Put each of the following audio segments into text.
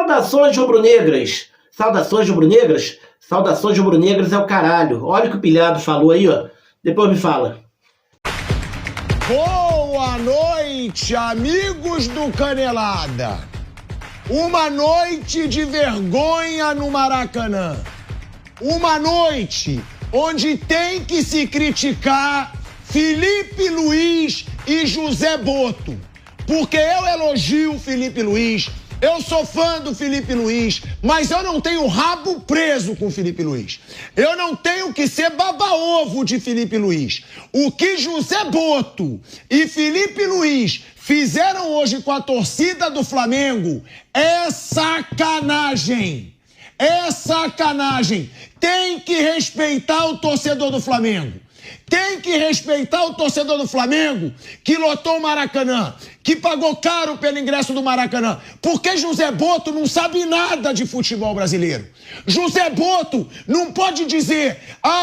Saudações rubro-negras! Saudações rubro-negras? Saudações rubro-negras é o caralho. Olha o que o Pilhado falou aí, ó. Depois me fala. Boa noite, amigos do Canelada. Uma noite de vergonha no Maracanã. Uma noite onde tem que se criticar Felipe Luiz e José Boto. Porque eu elogio o Felipe Luiz, eu sou fã do Felipe Luiz, mas eu não tenho rabo preso com o Felipe Luiz. Eu não tenho que ser baba-ovo de Felipe Luiz. O que José Boto e Felipe Luiz fizeram hoje com a torcida do Flamengo é sacanagem. É sacanagem. Tem que respeitar o torcedor do Flamengo. Tem que respeitar o torcedor do Flamengo que lotou o Maracanã, que pagou caro pelo ingresso do Maracanã, porque José Boto não sabe nada de futebol brasileiro. José Boto não pode dizer,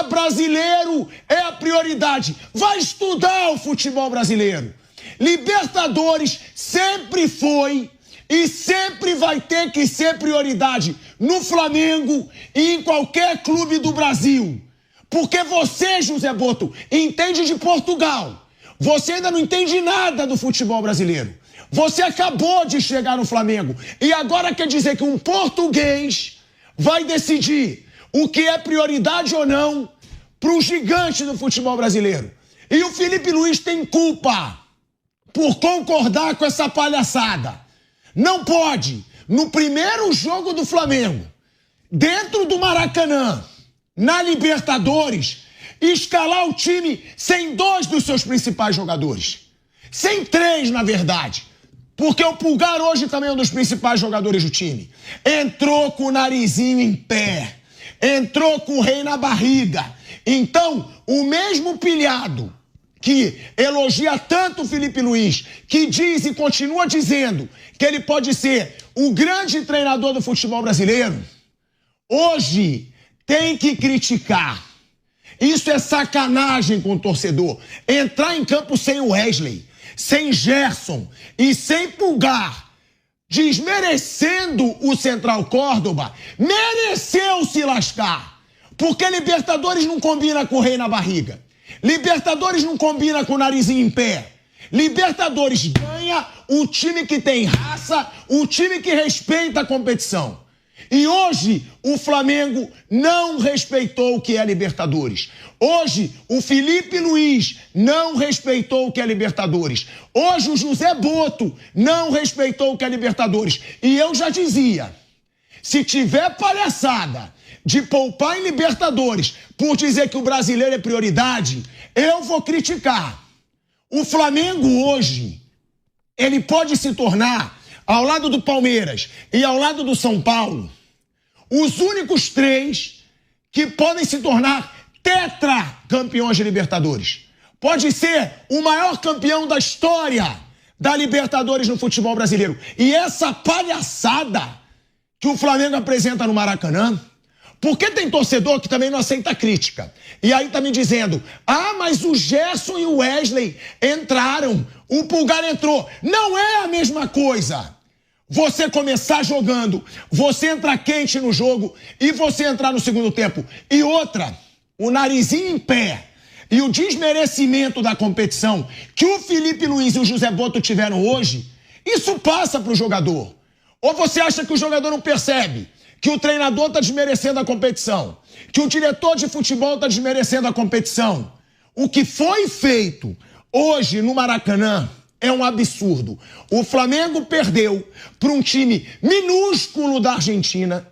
brasileiro é a prioridade. Vai estudar o futebol brasileiro. Libertadores sempre foi e sempre vai ter que ser prioridade no Flamengo e em qualquer clube do Brasil. Porque você, José Boto, entende de Portugal. Você ainda não entende nada do futebol brasileiro. Você acabou de chegar no Flamengo e agora quer dizer que um português vai decidir o que é prioridade ou não para o gigante do futebol brasileiro. E o Felipe Luiz tem culpa por concordar com essa palhaçada. Não pode, no primeiro jogo do Flamengo, dentro do Maracanã, na Libertadores, escalar o time sem dois dos seus principais jogadores. Sem três, na verdade. Porque o Pulgar hoje também é um dos principais jogadores do time. Entrou com o narizinho em pé. Entrou com o rei na barriga. Então, o mesmo Pilhado que elogia tanto o Felipe Luiz, que diz e continua dizendo que ele pode ser o grande treinador do futebol brasileiro, hoje tem que criticar. Isso é sacanagem com o torcedor. Entrar em campo sem o Wesley, sem Gerson e sem Pulgar, desmerecendo o Central Córdoba, mereceu se lascar. Porque Libertadores não combina com o rei na barriga. Libertadores não combina com o narizinho em pé. Libertadores ganha um time que tem raça, um time que respeita a competição. E hoje o Flamengo não respeitou o que é Libertadores. Hoje o Felipe Luiz não respeitou o que é Libertadores. Hoje o José Boto não respeitou o que é Libertadores. E eu já dizia, se tiver palhaçada de poupar em Libertadores por dizer que o brasileiro é prioridade, eu vou criticar. O Flamengo hoje, ele pode se tornar, ao lado do Palmeiras e ao lado do São Paulo, os únicos três que podem se tornar tetracampeões de Libertadores. Pode ser o maior campeão da história da Libertadores no futebol brasileiro. E essa palhaçada que o Flamengo apresenta no Maracanã, porque tem torcedor que também não aceita crítica. E aí tá me dizendo, mas o Gerson e o Wesley entraram, o Pulgar entrou. Não é a mesma coisa. Você começar jogando, você entrar quente no jogo e você entrar no segundo tempo. E outra, o narizinho em pé e o desmerecimento da competição que o Felipe Luiz e o José Boto tiveram hoje, isso passa pro jogador. Ou você acha que o jogador não percebe que o treinador tá desmerecendo a competição, que o diretor de futebol tá desmerecendo a competição? O que foi feito hoje no Maracanã é um absurdo. O Flamengo perdeu para um time minúsculo da Argentina,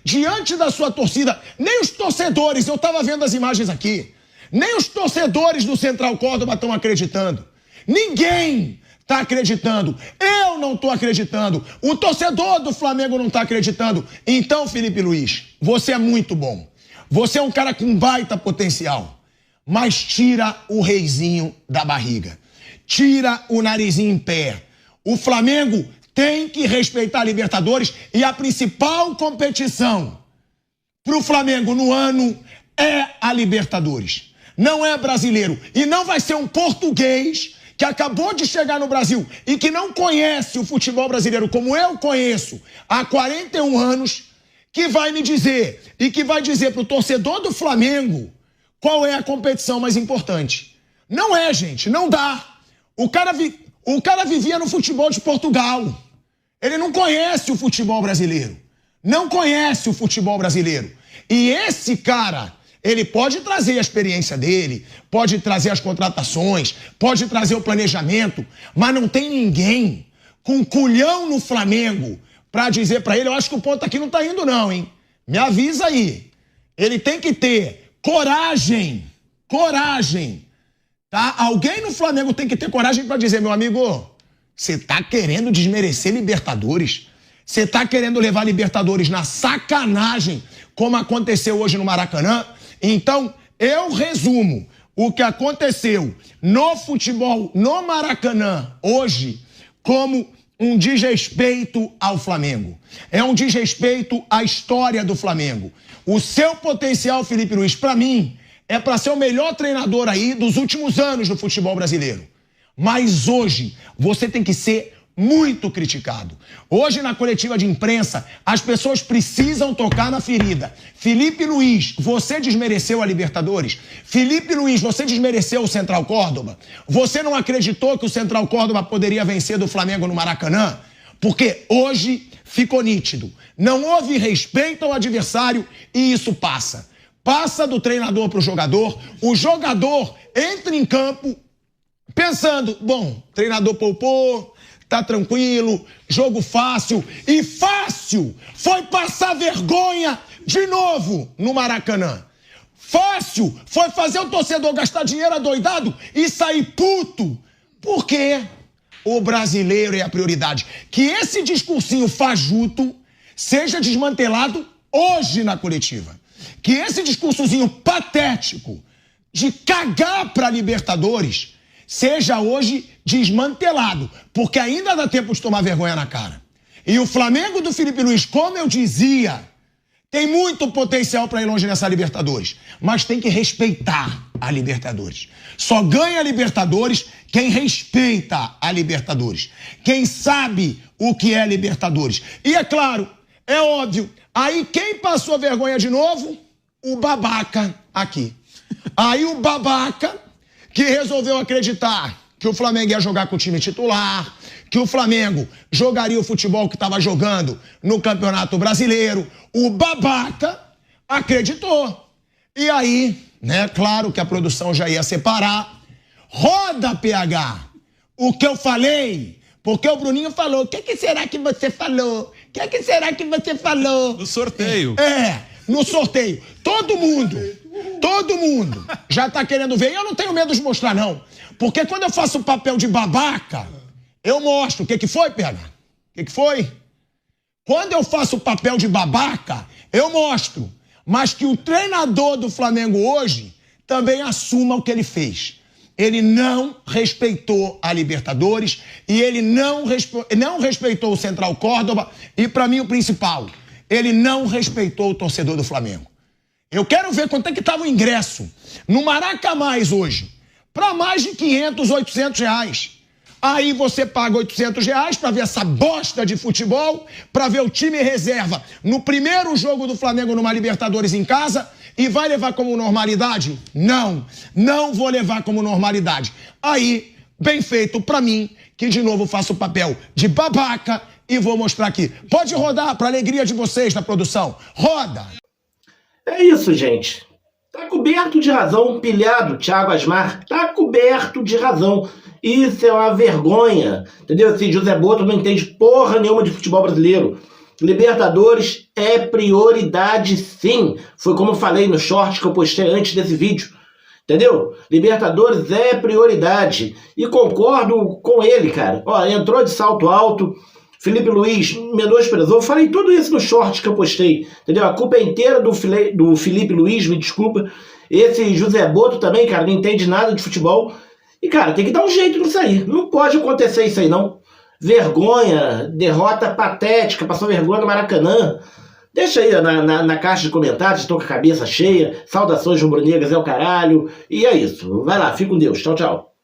diante da sua torcida. Nem os torcedores, eu estava vendo as imagens aqui, nem os torcedores do Central Córdoba estão acreditando. Ninguém está acreditando. Eu não estou acreditando. O torcedor do Flamengo não está acreditando. Então, Felipe Luiz, você é muito bom. Você é um cara com baita potencial. Mas tira o reizinho da barriga. Tira o narizinho em pé. O Flamengo tem que respeitar a Libertadores e a principal competição pro Flamengo no ano é a Libertadores. Não é brasileiro. E não vai ser um português que acabou de chegar no Brasil e que não conhece o futebol brasileiro como eu conheço há 41 anos, que vai me dizer e que vai dizer pro torcedor do Flamengo qual é a competição mais importante. Não é, gente, não dá. O cara vivia no futebol de Portugal. Ele não conhece o futebol brasileiro. Não conhece o futebol brasileiro. E esse cara, ele pode trazer a experiência dele, pode trazer as contratações, pode trazer o planejamento, mas não tem ninguém com culhão no Flamengo pra dizer pra ele, eu acho que o ponto aqui não tá indo não, hein? Me avisa aí. Ele tem que ter coragem, tá? Alguém no Flamengo tem que ter coragem pra dizer, meu amigo, você tá querendo desmerecer Libertadores? Você tá querendo levar Libertadores na sacanagem, como aconteceu hoje no Maracanã? Então, eu resumo o que aconteceu no futebol no Maracanã hoje como um desrespeito ao Flamengo. É um desrespeito à história do Flamengo. O seu potencial, Felipe Luiz, pra mim, é pra ser o melhor treinador aí dos últimos anos do futebol brasileiro. Mas hoje, você tem que ser muito criticado. Hoje, na coletiva de imprensa, as pessoas precisam tocar na ferida. Felipe Luiz, você desmereceu a Libertadores? Felipe Luiz, você desmereceu o Central Córdoba? Você não acreditou que o Central Córdoba poderia vencer do Flamengo no Maracanã? Porque hoje ficou nítido. Não houve respeito ao adversário e isso passa. Passa do treinador para o jogador entra em campo pensando, bom, treinador poupou, tá tranquilo, jogo fácil. E fácil foi passar vergonha de novo no Maracanã. Fácil foi fazer o torcedor gastar dinheiro adoidado e sair puto. Por quê? O brasileiro é a prioridade. Que esse discursinho fajuto seja desmantelado hoje na coletiva. Que esse discursozinho patético de cagar pra Libertadores seja hoje desmantelado, porque ainda dá tempo de tomar vergonha na cara. E o Flamengo do Felipe Luiz, como eu dizia, tem muito potencial para ir longe nessa Libertadores, mas tem que respeitar a Libertadores. Só ganha a Libertadores quem respeita a Libertadores, quem sabe o que é Libertadores. E é claro, é óbvio, aí quem passou vergonha de novo? O babaca aqui. Aí o babaca que resolveu acreditar que o Flamengo ia jogar com o time titular, que o Flamengo jogaria o futebol que estava jogando no Campeonato Brasileiro. O babaca acreditou. E aí, né, claro que a produção já ia separar. Roda, PH, o que eu falei, porque o Bruninho falou, o que será que você falou? O que será que você falou? No sorteio. No sorteio. Todo mundo já tá querendo ver. E eu não tenho medo de mostrar, não. Porque quando eu faço o papel de babaca, eu mostro. O que foi, PH? O que foi? Quando eu faço o papel de babaca, eu mostro. Mas que o treinador do Flamengo hoje também assuma o que ele fez. Ele não respeitou a Libertadores e ele não respeitou o Central Córdoba. E pra mim o principal, ele não respeitou o torcedor do Flamengo. Eu quero ver quanto é que tava o ingresso no Maraca Mais hoje. Para mais de 500, 800 reais. Aí você paga 800 reais para ver essa bosta de futebol, para ver o time reserva no primeiro jogo do Flamengo numa Libertadores em casa e vai levar como normalidade? Não vou levar como normalidade. Aí, bem feito para mim, que de novo faço o papel de babaca e vou mostrar aqui. Pode rodar para alegria de vocês na produção. Roda! É isso, gente. Tá coberto de razão, pilhado, Thiago Asmar. Tá coberto de razão. Isso é uma vergonha. Entendeu? Esse José Boto não entende porra nenhuma de futebol brasileiro. Libertadores é prioridade, sim. Foi como eu falei no short que eu postei antes desse vídeo. Entendeu? Libertadores é prioridade. E concordo com ele, cara. Ó, entrou de salto alto. Felipe Luiz menosprezou. Falei tudo isso no short que eu postei. Entendeu? A culpa é inteira do Felipe Luiz, me desculpa. Esse José Boto também, cara, não entende nada de futebol. E, cara, tem que dar um jeito nisso aí. Não pode acontecer isso aí, não. Vergonha, derrota patética, passou vergonha no Maracanã. Deixa aí na caixa de comentários, estou com a cabeça cheia. Saudações rubro-negras é o caralho. E é isso. Vai lá, fica com Deus. Tchau, tchau.